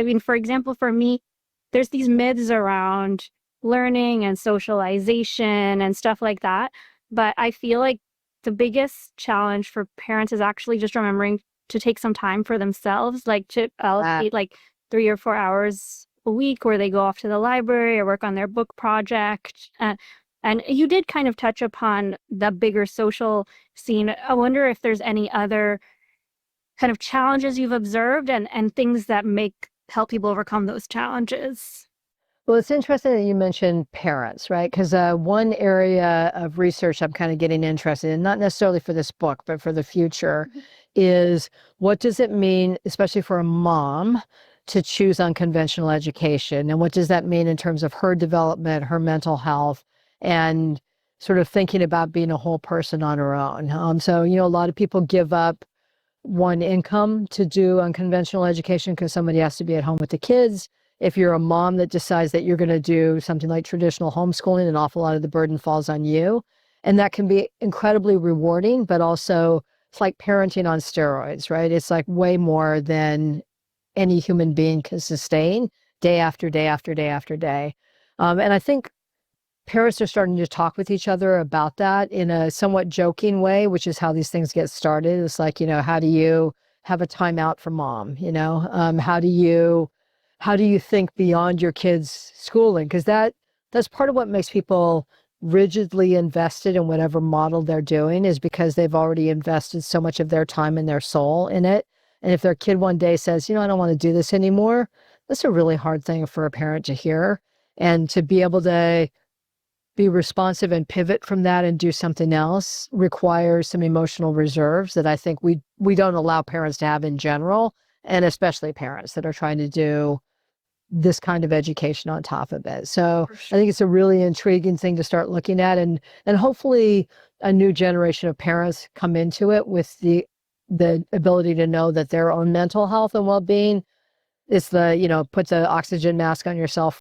I mean, for example, for me, there's these myths around learning and socialization and stuff like that. But I feel like the biggest challenge for parents is actually just remembering to take some time for themselves, like to allocate like 3 or 4 hours a week where they go off to the library or work on their book project. And you did kind of touch upon the bigger social scene. I wonder if there's any other kind of challenges you've observed and things that help people overcome those challenges. Well, it's interesting that you mentioned parents, right? Because one area of research I'm kind of getting interested in, not necessarily for this book, but for the future, is what does it mean, especially for a mom, to choose unconventional education? And what does that mean in terms of her development, her mental health, and sort of thinking about being a whole person on her own? So, a lot of people give up one income to do unconventional education because somebody has to be at home with the kids. If you're a mom that decides that you're going to do something like traditional homeschooling, an awful lot of the burden falls on you. And that can be incredibly rewarding, but also it's like parenting on steroids, right? It's like way more than any human being can sustain day after day after day after day. And I think parents are starting to talk with each other about that in a somewhat joking way, which is how these things get started. It's like, how do you have a timeout for mom? How do you think beyond your kids' schooling? Because that's part of what makes people rigidly invested in whatever model they're doing, is because they've already invested so much of their time and their soul in it. And if their kid one day says, I don't want to do this anymore, that's a really hard thing for a parent to hear. And to be able to be responsive and pivot from that and do something else requires some emotional reserves that I think we don't allow parents to have in general, and especially parents that are trying to do this kind of education on top of it. So I think it's a really intriguing thing to start looking at, and hopefully a new generation of parents come into it with the ability to know that their own mental health and well-being is put the oxygen mask on yourself